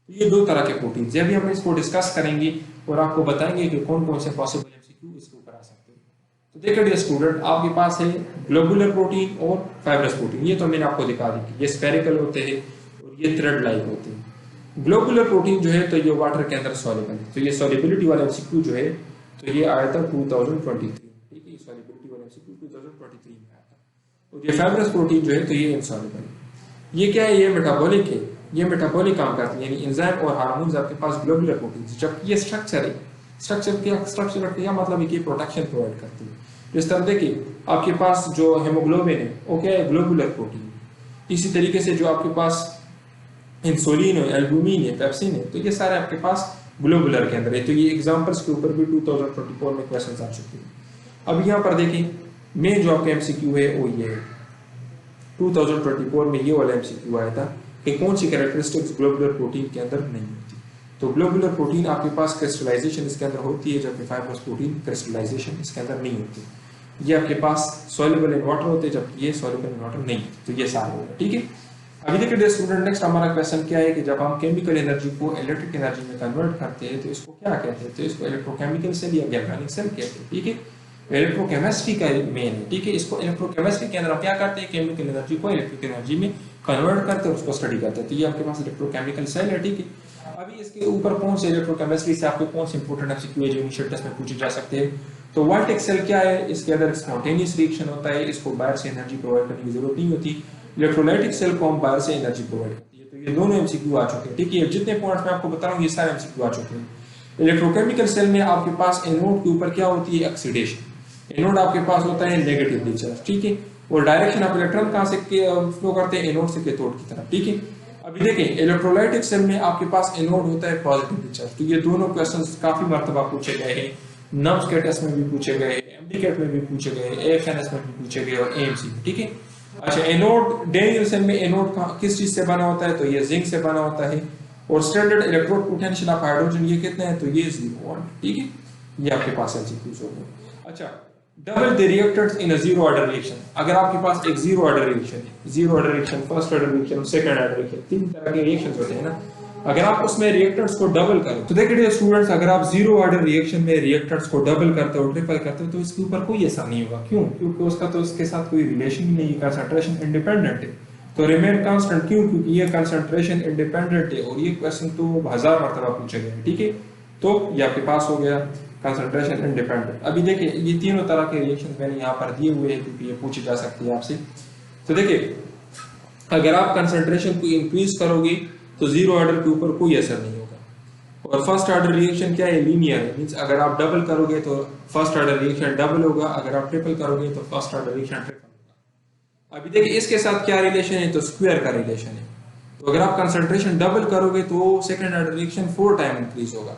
तो ये दो तरह के प्रोटीन्स है, अभी हम इसको डिस्कस करेंगे और आपको बताएंगे कि कौन कौन से पॉसिबल एमसीक्यू इसके ऊपर आ सकते हैं। तो देखिए डियर स्टूडेंट, आपके पास है ग्लोबुलर प्रोटीन और फाइब्रस प्रोटीन। ये तो मैंने आपको दिखा दी, ये स्फेरिकल होते हैं और ये थ्रेड लाइक होते हैं। ग्लोबुलर प्रोटीन जो है तो ये वाटर के अंदर सॉल्युबल है, तो ये सॉल्युबिलिटी वाला एमसीक्यू जो है तो ये आया था 2023, ठीक है, सॉल्युबिलिटी वाला एमसीक्यू 2023 में आया था। और ये फाइब्रस प्रोटीन जो है तो ये इनसॉल्युबल है। ये क्या है, ये मेटाबॉलिक है, ये मेटाबॉलिक काम करते हैं, यानी एंजाइम और हार्मोन्स आपके पास ग्लोबुलर प्रोटीन, जबकि ये स्ट्रक्चर है, स्ट्रक्चर का मतलब है कि प्रोटेक्शन प्रोवाइड करती है। तो इस तरह देखिए आपके पास जो हेमोग्लोबिन है वो क्या है, ग्लोबुलर प्रोटीन। इसी तरीके से जो आपके पास इंसुलिन है, एल्बुमिन है, पेप्सिन है, तो ये सारे आपके पास ग्लोबुलर के अंदर है। तो ये एग्जांपल्स के ऊपर भी 2024 में क्वेश्चंस आ चुके हैं। अब यहाँ पर देखें मेन जो आपका एमसीक्यू है वो ये है, 2024 में ये वाला एमसीक्यू आया था कि कौन सी कैरेक्टरिस्टिक्स ग्लोबुलर प्रोटीन के अंदर नहीं होती। तो ग्लोबुलर प्रोटीन आपके पास क्रिस्टलाइजेशन इसके अंदर होती है, जबकि फाइब्रस प्रोटीन क्रिस्टलाइजेशन इसके अंदर नहीं होती। ये आपके पास सॉल्युबल इन वाटर होते हैं, जबकि ये सॉल्युबल इन वाटर नहीं होते। तो ये सारे होगा, ठीक है। अभी देखिए स्टूडेंट, नेक्स्ट हमारा क्वेश्चन क्या है कि जब हम केमिकल एनर्जी को इलेक्ट्रिक एनर्जी में कन्वर्ट करते हैं तो इसको क्या कहते हैं, तो इसको इलेक्ट्रोकेमिकल सेल या गैल्वेनिक सेल कहते हैं, ठीक है। इलेक्ट्रोकेमिस्ट्री का मेन है, ठीक है। इसको इलेक्ट्रोकेमिस्ट्री के अंदर हम क्या करते हैं, केमिकल एनर्जी को इलेक्ट्रिक एनर्जी में कन्वर्ट करते हैं, उसको स्टडी करते हैं। तो ये आपके पास इलेक्ट्रोकेमिकल सेल है, ठीक है। अभी इसके ऊपर कौन से इलेक्ट्रोकेमिस्ट्री से आपको कौन से इंपॉर्टेंट एमसीक्यू है जो इनिशियल टेस्ट में पूछे जा सकते हैं। तो वोल्टेक सेल क्या है, इसके अंदर स्पॉन्टेनियस रिएक्शन होता है, इसको बाहर से एनर्जी प्रोवाइड करने की जरूरत नहीं होती। इलेक्ट्रोलाइटिक सेल को हम बाहर से एनर्जी प्रोवाइड करती है। तो ये दोनों एमसीक्यू आ चुके हैं, ठीक है। जितने पॉइंट्स मैं आपको बता रहा हूँ ये सारे एमसीक्यू आ चुके हैं। इलेक्ट्रोकेमिकल सेल में आपके पास एनोड के ऊपर क्या होती है, ऑक्सीडेशन। एनोड आपके पास होता है नेगेटिवली चार्ज, ठीक है। और डायरेक्शन ऑफ इलेक्ट्रॉन कहां से फ्लो करते हैं, एनोड से कैथोड की तरफ, ठीक है। अभी देखें इलेक्ट्रोलाइटिक सेल में आपके पास एनोड होता है पॉजिटिवली चार्ज। तो ये दोनों क्वेश्चंस काफी मर्तबा पूछे गए हैं, नम्स के टेस्ट में भी पूछे गए, एमडीकेट में भी पूछे गए, एएफएनएस में भी पूछे गए और एएमसी में, ठीक है। अच्छा, एनोड डेनियल सेल में एनोड किस चीज से बना होता है, तो ये जिंक से बना होता है। और standard electrode potential of hydrogen ये कितना है, तो ये 0 वोल्ट, ठीक है। ये आपके पास एमसीक्यूज हो गए। अच्छा, double the reactors in a zero order reaction. अगर आपके पास एक जीरो ऑर्डर रिएक्शन है, zero order reaction, first order reaction, second order reaction, तीन तरह के रिएक्शंस होते हैं ना। अगर आप उसमें रिएक्टर्स को डबल करो तो देखिए स्टूडेंट्स, अगर आप जीरो ऑर्डर रिएक्शन में रिएक्टर्स को डबल करते हो, ट्रिपल करते हो, तो इसके ऊपर कोई असर नहीं होगा। क्यों? क्योंकि उसका तो इसके साथ कोई रिलेशन ही नहीं है, कंसंट्रेशन इंडिपेंडेंट है, तो रिमेन कांस्टेंट। क्यों? क्योंकि ये कंसंट्रेशन इंडिपेंडेंट है और ये क्वेश्चन तो 1000 मरतबा पूछे गए, ठीक है। तो ये आपके पास हो गया कंसंट्रेशन इंडिपेंडेंट। अभी देखिए ये तीनों तरह के रिएक्शन मैंने यहाँ पर दिए हुए हैं क्योंकि ये पूछी जा सकती है आपसे। तो देखिए अगर आप कंसंट्रेशन को इंक्रीज करोगे तो जीरो ऑर्डर के ऊपर कोई असर नहीं होगा। और फर्स्ट ऑर्डर रिएक्शन क्या है, लीनियर है, मींस अगर आप डबल करोगे तो फर्स्ट ऑर्डर रिएक्शन डबल होगा, अगर आप ट्रिपल करोगे तो फर्स्ट ऑर्डर रिएक्शन ट्रिपल होगा। अभी देखिए इसके साथ क्या रिलेशन है, तो स्क्वायर का रिलेशन है। तो अगर आप कंसंट्रेशन डबल करोगे तो second order reaction 4 time increase होगा,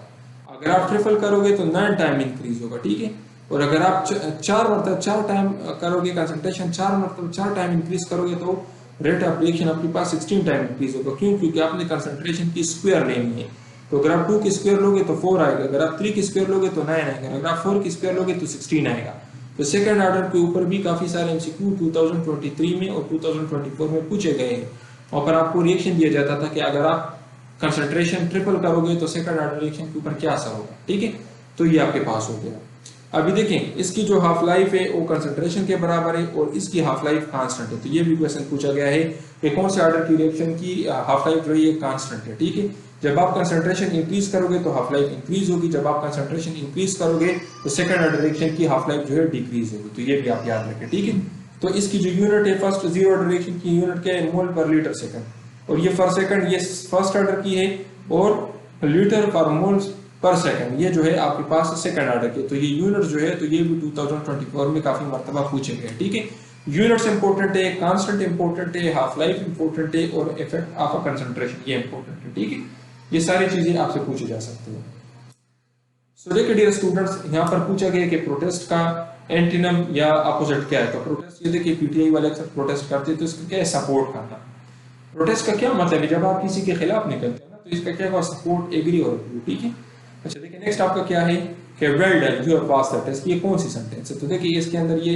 अगर आप ट्रिपल करोगे तो 9 टाइम इंक्रीज होगा, ठीक है। और अगर आप 4 टाइम करोगे कंसंट्रेशन, 4 टाइम इंक्रीज करोगे तो रेट ऑफ रिएक्शन आपके पास 16 टाइम इंक्रीज होगा। क्यों? क्योंकि आपने कंसंट्रेशन की स्क्वायर लेनी है। तो अगर आप 2 की स्क्वायर लोगे तो 4 आएगा, अगर आप 3 की स्क्वायर लोगे तो 9 आएगा, अगर आप 4 की स्क्वायर लोगे तो 16 आएगा। तो सेकंड ऑर्डर के ऊपर भी काफी सारे एमसीक्यू 2023 में और 2024 में पूछे गए हैं। वहां पर आपको रिएक्शन दिया जाता था कि अगर आप कंसंट्रेशन ट्रिपल करोगे तो सेकंड ऑर्डर रिएक्शन के ऊपर क्या असर होगा, ठीक है। तो ये आपके पास हो गया। अभी देखें इसकी जो हाफ लाइफ है वो कंसंट्रेशन के बराबर है और इसकी हाफ लाइफ कांस्टेंट है। तो ये भी क्वेश्चन पूछा गया है कि कौन से ऑर्डर की रिएक्शन की हाफ लाइफ जो है ये कांस्टेंट है, ठीक है। जब आप कंसंट्रेशन इंक्रीज करोगे तो हाफ लाइफ इंक्रीज होगी, जब आप कंसंट्रेशन इंक्रीज करोगे तो सेकंड ऑर्डर रिएक्शन की हाफ लाइफ जो है डिक्रीज होगी। तो ये भी आप याद रखें, ठीक है। तो इसकी जो यूनिट है फर्स्ट जीरो ऑर्डर रिएक्शन की यूनिट क्या है, मोल पर लीटर सेकंड, और ये पर सेकंड ये फर्स्ट ऑर्डर की है और लीटर पर मोल पर सेकंड, ये जो है आपके पास सेकंड ऑर्डर के, तो ये यूनिट जो है तो ये भी 2024 में काफी मरतबा पूछे गए। ठीक है, यूनिट्स इंपॉर्टेंट है, कांस्टेंट इंपॉर्टेंट है, हाफ लाइफ इंपॉर्टेंट है और इफेक्ट ऑफ अ कंसंट्रेशन ये इंपॉर्टेंट है। ठीक है, ये सारी चीजें आपसे पूछी जा सकती है। सो देखिए डियर स्टूडेंट्स, यहाँ पर पूछा गया कि प्रोटेस्ट का एंटीनम या अपोजिट क्या है। तो प्रोटेस्ट, ये देखिए पीटीआई वाले अक्सर प्रोटेस्ट करते हैं, तो इसका क्या है, सपोर्ट करना। प्रोटेस्ट का क्या मतलब है, जब आप किसी के खिलाफ निकलते हैं ना, तो इसका क्या होगा, सपोर्ट, एग्री और अप्रूव। ठीक है, अच्छा देखिए नेक्स्ट आपका क्या है कि well done you have pass the test, ये कौन सी सेंटेंस है। तो देखिए इसके अंदर ये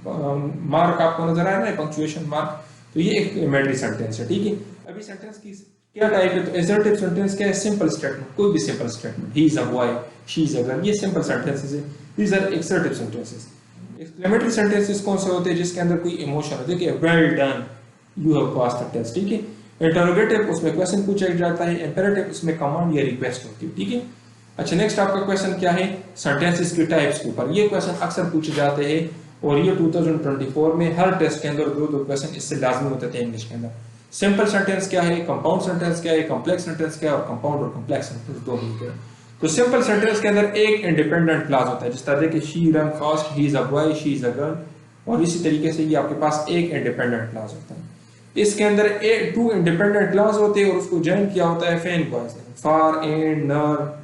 मार्क आपको नजर आ रहा है, पंक्चुएशन मार्क, तो ये एक इमेजनरी सेंटेंस है। ठीक है, अभी सेंटेंस की क्या टाइप है, तो असर्टिव सेंटेंस क्या है, सिंपल स्टेटमेंट, कोई भी simple statement, he is a boy, she is a girl, ये सिंपल सेंटेंसेस है। These are assertive sentences. Exclamatory sentences कौन से होते हैं, जिसके अंदर कोई इमोशन हो, देखिए well done you have pass the test. ठीक है, इंटरोगेटिव उसमें क्वेश्चन पूछा जाता है, इंपेरेटिव उसमें कमांड या रिक्वेस्ट होती है। ठीक है, अच्छा नेक्स्ट आपका क्वेश्चन क्या है, सेंटेंसेस के टाइप्स के ऊपर, ये क्वेश्चन अक्सर पूछे जाते हैं और ये 2024 में हर टेस्ट के अंदर दो क्वेश्चन इससे लाजमी होते थे इंग्लिश के अंदर। सिंपल सेंटेंस क्या है, कंपाउंड सेंटेंस क्या है, कॉम्प्लेक्स सेंटेंस क्या है, और कंपाउंड और कॉम्प्लेक्स सेंटेंस दो मिलकर। तो सिंपल सेंटेंस के अंदर एक इंडिपेंडेंट क्लॉज होता है, जिस तरह कि she run fast, he is a boy, she is a girl, और इसी तरीके से ये आपके पास एक इंडिपेंडेंट क्लॉज होता है। इसके अंदर टू इंडिपेंडेंट क्लॉज होते हैं और उसको ज्वाइन किया होता है फैन क्लॉज, फॉर, एंड, नर।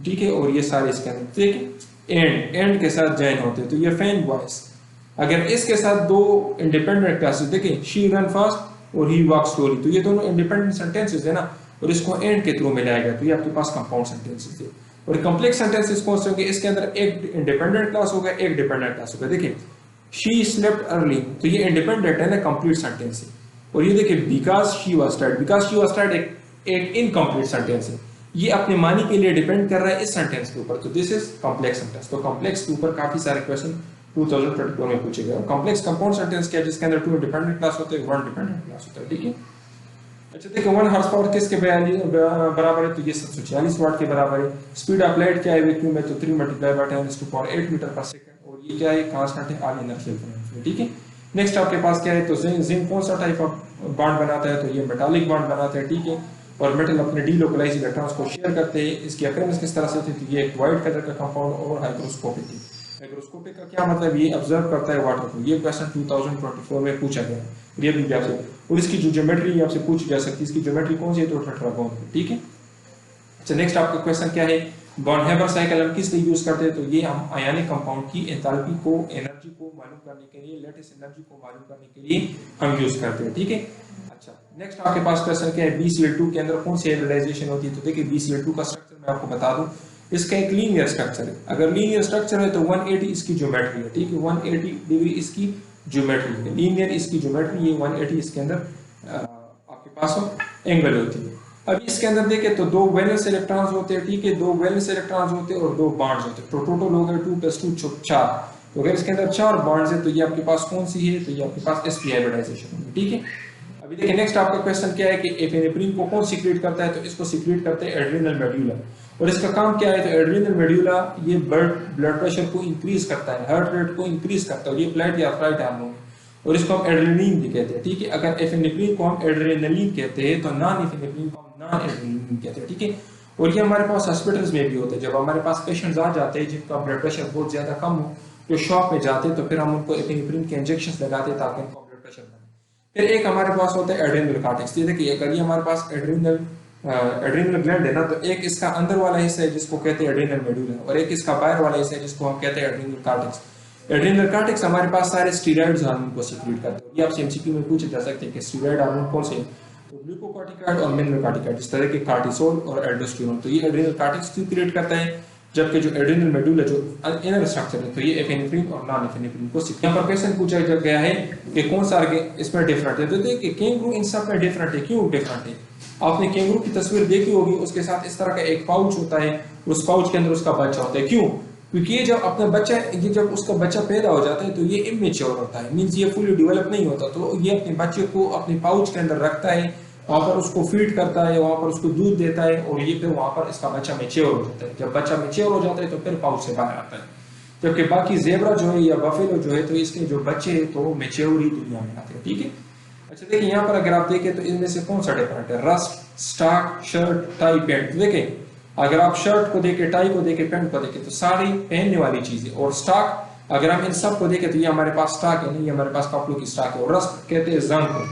ठीक है, और ये सारे इसके अंदर एंड के साथ ज्वाइन होते हैं, तो ये फैन वॉइस। अगर इसके साथ दो इंडिपेंडेंट क्लासेस, देखिए शी रन फास्ट और ही वॉक स्लोली, तो ये दोनों इंडिपेंडेंट सेंटेंसेस है ना, और इसको एंड के थ्रू मिलाया गया, तो ये आपके पास कंपाउंड सेंटेंसेस है। और कॉम्प्लेक्स सेंटेंसेस कौन से होंगे, इसके अंदर एक इंडिपेंडेंट क्लास होगा, एक डिपेंडेंट क्लास होगा। देखिए शी स्लेप्ट अर्ली, तो ये इंडिपेंडेंट है ना, कंप्लीट सेंटेंस है। और ये देखिए because she was tired, because she was tired एक इनकम्प्लीट सेंटेंस है, ये अपने मानी के लिए डिपेंड कर रहा है इस सेंटेंस के ऊपर, तो दिस इज कॉम्प्लेक्स सेंटेंस। तो कॉम्प्लेक्स के ऊपर काफी सारे क्वेश्चन 2024 में पूछे गए। कॉम्प्लेक्स कंपाउंड सेंटेंस क्या है, जिसके अंदर टू डिपेंडेंट क्लास होते हैं, वन डिपेंडेंट क्लास होता है। ठीक है, अच्छा देखो 1 हॉर्स पावर किसके बराबर है, तो ये 746 वाट के बराबर है। स्पीड ऑफ लाइट क्या है वैक्यूम में, तो 3 × 10⁻⁸ मीटर पर सेकंड, और ये क्या है, कांस्टेंट है, आगे इनर्शियल पोटेंशियल। ठीक है, नेक्स्ट आपके पास क्या है, तो जिंक कौन सा टाइप ऑफ बॉन्ड बनाता है, तो ये मेटालिक बॉन्ड बनाता है। ठीक है, और मेटल अपने डीलोकलाइज इलेक्ट्रॉन्स को शेयर करते हैं। इसकी अपीयरेंस किस तरह से थी, तो ये एक वाइट कलर का कंपाउंड और हाइग्रोस्कोपिक है। हाइग्रोस्कोपिक का क्या मतलब, ये ऑब्जर्व करता है वाटर को। ये क्वेश्चन 2024 में पूछा गया है, ये भी आपसे, और इसकी जो ज्योमेट्री आपसे पूछी जा सकती है, इसकी ज्योमेट्री कौन सी है, तो टेट्रागोन है। ठीक है, अच्छा नेक्स्ट आपका क्वेश्चन क्या है, बॉन हेबर साइकिल हम किस लिए यूज करते हैं, तो ये हम आयनिक कंपाउंड की एंथैल्पी को, एनर्जी को मालूम करने के लिए, लेटेस्ट एनर्जी को मालूम करने के लिए हम यूज करते हैं। ठीक है, अच्छा नेक्स्ट आपके पास क्वेश्चन क्या है, BCl2 के अंदर कौन सी हाइब्रिडाइजेशन होती है। तो देखिए BCl2 का स्ट्रक्चर मैं आपको बता दूं, इसका एक लीनियर स्ट्रक्चर है। अगर लीनियर स्ट्रक्चर है तो 180 इसकी ज्योमेट्री है। ठीक है, 180 डिग्री इसकी ज्योमेट्री है, लीनियर इसकी ज्योमेट्री है, 180 इसके अंदर आपके पास एंगल होती है। अब इसके अंदर देखें तो दो वैलेंस इलेक्ट्रॉन्स होते हैं। ठीक है, दो वैलेंस इलेक्ट्रॉन्स होते हैं और दो बॉन्ड्स होते हैं, तो टोटल हो गए 2 + 2 4। तो अगर इसके अंदर 4 बॉन्ड्स है तो ये आपके पास कौन सी है, तो ये आपके पास sp हाइब्रिडाइजेशन होगी। ठीक है, अभी देखिए नेक्स्ट आपका क्वेश्चन क्या है कि एपिनेफ्रिन को कौन सीक्रेट करता है, तो इसको सीक्रेट करते हैं एड्रिनल मेडुला। और इसका काम क्या है, तो एड्रिनल मेडुला ये ब्लड प्रेशर को इंक्रीज करता है, हार्ट रेट को इंक्रीज करता है, ये फ्लाइट या फ्लाइट हार्मोन है, और इसको हम एड्रेनलिन भी कहते हैं। ठीक है, अगर एपिनेफ्रिन को हम एड्रेनलिन कहते हैं तो नॉन एपिनेफ्रिन को हम नॉन एड्रेनलिन कहते हैं। ठीक है, और ये हमारे पास हॉस्पिटल्स में भी होते हैं, जब हमारे पास पेशेंट्स आ जाते हैं जिनका ब्लड प्रेशर बहुत ज्यादा कम हो, तो शॉप में जाते हैं, तो फिर हम उनको एपिनेफ्रिन के इंजेक्शंस लगाते हैं ताकि उनका ब्लड प्रेशर बढ़े। फिर एक हमारे पास होता है एड्रेनल कॉर्टेक्स। ये देखिए अगर ये हमारे पास एड्रेनल ग्लैंड है ना, तो एक इसका अंदर वाला हिस्सा है जिसको कहते हैं एड्रेनल मेडुला, और एक इसका बाहर वाला हिस्सा है जिसको हम कहते हैं एड्रेनल कॉर्टेक्स। एड्रेनल कॉर्टेक्स हमारे पास सारे स्टीरॉइड्स हार्मोन को सीक्रेट करते हैं। ये आपसे एमसीक्यू में पूछे जा सकते हैं कि स्टीरॉइड हार्मोन कौन से हैं, तो ग्लूकोकॉर्टिकॉइड और मिनरल कॉर्टिकॉइड, इस तरह के कार्टिसोल और एल्डोस्टेरोन, तो ये एड्रेनल कॉर्टेक्स सीक्रेट करता है। जबकि जो एड्रेनल मेडुला जो इनर स्ट्रक्चर है, तो ये एपिनेफ्रिन और नॉन एपिनेफ्रिन को सीक्रेट। यहाँ पर क्वेश्चन पूछा गया है कि कौन सा इसमें डिफरेंट है, तो देखिए कैंगरू इन सब में डिफरेंट है। क्यों डिफरेंट है, आपने कैंगरू की तस्वीर देखी होगी, उसके साथ इस तरह का एक पाउच होता है, उस पाउच के अंदर उसका बच्चा होता है। क्यों, क्योंकि ये जब अपना बच्चा, ये जब उसका बच्चा पैदा हो जाता है तो ये इमेच्योर होता है, मींस ये फुली डेवलप नहीं होता, तो ये अपने बच्चे को अपने पाउच के अंदर रखता है, वहां पर उसको फीड करता है, वहां पर उसको दूध देता है, और ये फिर वहां पर इसका बच्चा मैच्योर हो जाता है। जब बच्चा मैच्योर हो जाता है तो फिर पाउच से बाहर आता है। जबकि बाकी ज़ेब्रा जो है या बफेलो जो है, तो इसके जो बच्चे हैं तो मैच्योर ही दुनिया में आते हैं। ठीक है, अच्छा देखिए यहाँ पर अगर आप देखें तो इनमें से कौन सा डिफरेंट है, rust, stock, shirt, tie, pant. देखें अगर आप शर्ट को देखें, टाई को देखें, पैंट को देखें, तो सारी पहनने वाली चीजें और स्टॉक, अगर हम इन सब को देखें तो ये हमारे पास स्टॉक है, नहीं हमारे पास कपड़ों की स्टॉक है। और रस्म कहते हैं जंग को,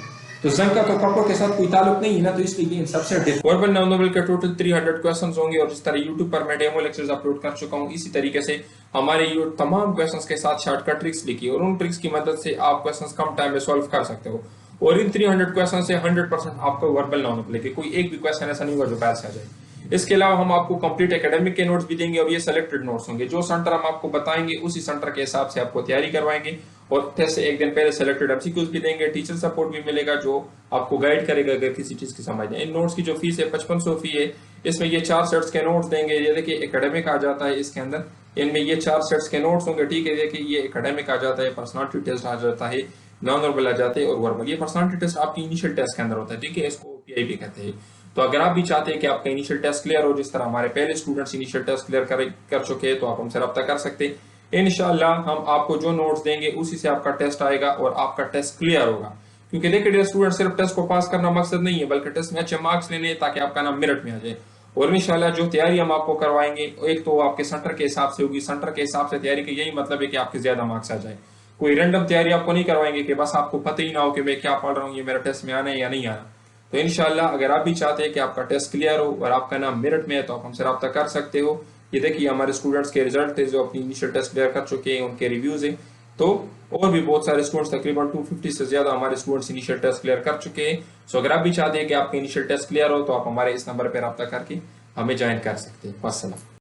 तो जंग का तो कपड़ों के साथ कोई ताल्लुक नहीं है ना, तो इसलिए इन सबसे वर्बल नाउन वर्बल के टोटल 300 क्वेश्चंस होंगे। और जिस तरह YouTube पर मैं डेमो लेक्चर्स अपलोड कर चुका हूं, इसी तरीके से हमारे तमाम क्वेश्चंस के साथ शॉर्टकट ट्रिक्स लिखी और उन ट्रिक्स की मदद से आप क्वेश्चंस कम टाइम में सॉल्व कर सकते हो। और इन 300 क्वेश्चन से 100% आपको वर्बल नाउन वर्बल के कोई एक भी क्वेश्चन ऐसा नहीं होगा जो पास आ जाए। इसके अलावा हम आपको कंप्लीट एकेडमिक के नोट्स भी देंगे और ये सिलेक्टेड नोट्स होंगे। जो सेंटर हम आपको बताएंगे उसी सेंटर के हिसाब से आपको तैयारी करवाएंगे और टेस्ट से एक दिन पहले सिलेक्टेड एमसीक्यूज भी देंगे। टीचर सपोर्ट भी मिलेगा जो आपको गाइड करेगा अगर किसी चीज की समझ नहीं। इन नोट्स की जो फीस है 5500 फी है। इसमें ये 4 सेट्स के नोट्स देंगे। ये देखिए एकेडमिक आ जाता है इसके अंदर, इनमें ये 4 सेट्स के नोट्स होंगे, ठीक है। देखिए ये एकेडमिक आ जाता है, पर्सनालिटी टेस्ट आ जाता है, नॉन वर्बल आ जाते हैं और वर्बल। ये पर्सनालिटी टेस्ट आपकी इनिशियल टेस्ट के अंदर होता है, ठीक है, इसको ओपीआई भी कहते हैं। तो अगर आप भी चाहते हैं कि आपका इनिशियल टेस्ट क्लियर हो, जिस तरह हमारे पहले स्टूडेंट्स इनिशियल टेस्ट क्लियर कर चुके हैं, तो आप हमसे रब्ता कर सकते हैं। इंशाल्लाह हम आपको जो नोट्स देंगे उसी से आपका टेस्ट आएगा और आपका टेस्ट क्लियर होगा। क्योंकि देखिए डियर स्टूडेंट, सिर्फ टेस्ट को पास करना मकसद नहीं है, बल्कि टेस्ट में अच्छे मार्क्स लेने ताकि आपका नाम मेरिट में आ जाए। और इंशाल्लाह जो तैयारी हम आपको करवाएंगे, एक तो आपके सेंटर के हिसाब से होगी। सेंटर के हिसाब से तैयारी का यही मतलब है कि आपके ज्यादा मार्क्स आ जाए। कोई रैंडम तैयारी आपको नहीं करवाएंगे कि बस आपको पता ही ना हो कि मैं क्या पढ़ रहा हूँ, ये मेरा टेस्ट में आना है या नहीं आना। तो इंशाल्लाह अगर आप भी चाहते हैं कि आपका टेस्ट क्लियर हो और आपका नाम मेरिट में है, तो आप हमसे रब्ता कर सकते हो। ये देखिए हमारे स्टूडेंट्स के रिजल्ट थे जो अपनी इनिशियल टेस्ट क्लियर कर चुके हैं, उनके रिव्यूज हैं। तो और भी बहुत सारे स्टूडेंट्स, तकरीबन 250 से ज्यादा हमारे स्टूडेंट्स इनिशियल टेस्ट क्लियर कर चुके हैं। सो अगर आप भी चाहते हैं कि आपका इनिशियल टेस्ट क्लियर हो, तो आप हमारे इस नंबर पर रब्ता करके हमें ज्वाइन कर सकते हैं। अस्सलाम।